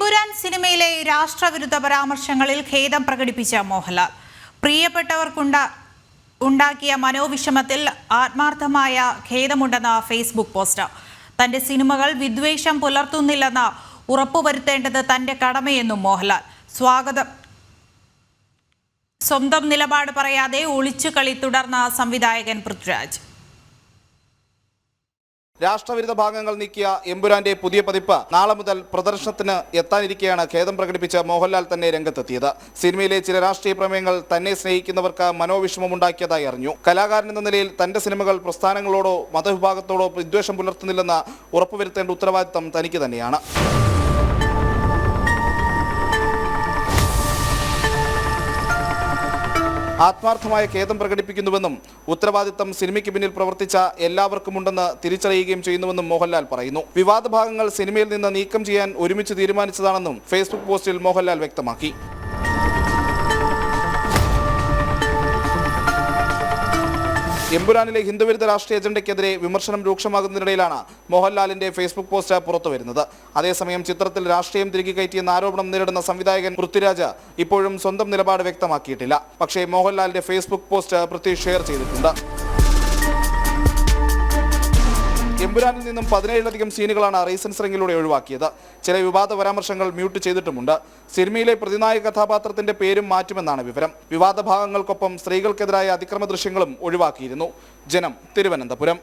എമ്പുരാൻ സിനിമയിലെ രാഷ്ട്രവിരുദ്ധ പരാമർശങ്ങളിൽ ഖേദം പ്രകടിപ്പിച്ച മോഹൻലാൽ. പ്രിയപ്പെട്ടവർക്കുണ്ടാക്കിയ മനോവിഷമത്തിൽ ആത്മാർത്ഥമായ ഖേദമുണ്ടെന്ന ഫേസ്ബുക്ക് പോസ്റ്റ്. തന്റെ സിനിമകൾ വിദ്വേഷം പുലർത്തുന്നില്ലെന്ന് ഉറപ്പുവരുത്തേണ്ടത് തന്റെ കടമയെന്നും മോഹൻലാൽ. സ്വന്തം നിലപാട് പറയാതെ ഒളിച്ചുകളി തുടർന്ന സംവിധായകൻ പൃഥ്വിരാജ്. രാഷ്ട്രവിരുദ്ധ ഭാഗങ്ങൾ നീക്കിയ എമ്പുരാന്റെ പുതിയ പതിപ്പ് നാളെ മുതൽ പ്രദർശനത്തിന് എത്താനിരിക്കെയാണ് ഖേദം പ്രകടിപ്പിച്ച മോഹൻലാൽ തന്നെ രംഗത്തെത്തിയത്. സിനിമയിലെ ചില രാഷ്ട്രീയ പ്രമേയങ്ങൾ തന്നെ സ്നേഹിക്കുന്നവർക്ക് മനോവിഷമമുണ്ടാക്കിയതായി അറിഞ്ഞു. കലാകാരൻ എന്ന നിലയിൽ തന്റെ സിനിമകൾ പ്രസ്ഥാനങ്ങളോടോ മതവിഭാഗത്തോടോ വിദ്വേഷം പുലർത്തുന്നില്ലെന്ന് ഉറപ്പുവരുത്തേണ്ട ഉത്തരവാദിത്തം തനിക്ക് തന്നെയാണ്. ആത്മാർത്ഥമായ ഖേദം പ്രകടിപ്പിക്കുന്നുവെന്നും ഉത്തരവാദിത്തം സിനിമയ്ക്ക് പിന്നിൽ പ്രവർത്തിച്ച എല്ലാവർക്കുമുണ്ടെന്ന് തിരിച്ചറിയുകയും ചെയ്യുന്നുവെന്നും മോഹൻലാൽ പറയുന്നു. വിവാദ ഭാഗങ്ങൾ സിനിമയിൽ നിന്ന് നീക്കം ചെയ്യാൻ ഒരുമിച്ച് തീരുമാനിച്ചതാണെന്നും ഫേസ്ബുക്ക് പോസ്റ്റിൽ മോഹൻലാൽ വ്യക്തമാക്കി. എമ്പുരാനിലെ ഹിന്ദുവിരുദ്ധ രാഷ്ട്രീയ അജണ്ടയ്ക്കെതിരെ വിമർശനം രൂക്ഷമാകുന്നതിനിടയിലാണ് മോഹൻലാലിന്റെ ഫേസ്ബുക്ക് പോസ്റ്റ് പുറത്തുവരുന്നത്. അതേസമയം ചിത്രത്തിൽ രാഷ്ട്രീയം തിരികെ കയറ്റിയെന്ന ആരോപണം നേരിടുന്ന സംവിധായകൻ പൃഥ്വിരാജ് ഇപ്പോഴും സ്വന്തം നിലപാട് വ്യക്തമാക്കിയിട്ടില്ല. പക്ഷേ മോഹൻലാലിന്റെ ഫേസ്ബുക്ക് പോസ്റ്റ് പൃഥ്വി ഷെയർ ചെയ്തിട്ടുണ്ട്. എമ്പുരാനിൽ നിന്നും 17ലധികം സീനുകളാണ് റീസൻസ് റിംഗിലൂടെ ഒഴിവാക്കിയത്. ചില വിവാദ പരാമർശങ്ങൾ മ്യൂട്ട് ചെയ്തിട്ടുമുണ്ട്. സിനിമയിലെ പ്രതിനായക കഥാപാത്രത്തിന്റെ പേരും മാറ്റുമെന്നാണ് വിവരം. വിവാദ ഭാഗങ്ങൾക്കൊപ്പം സ്ത്രീകൾക്കെതിരായ അതിക്രമ ദൃശ്യങ്ങളും ഒഴിവാക്കിയിരുന്നു. ജനം, തിരുവനന്തപുരം.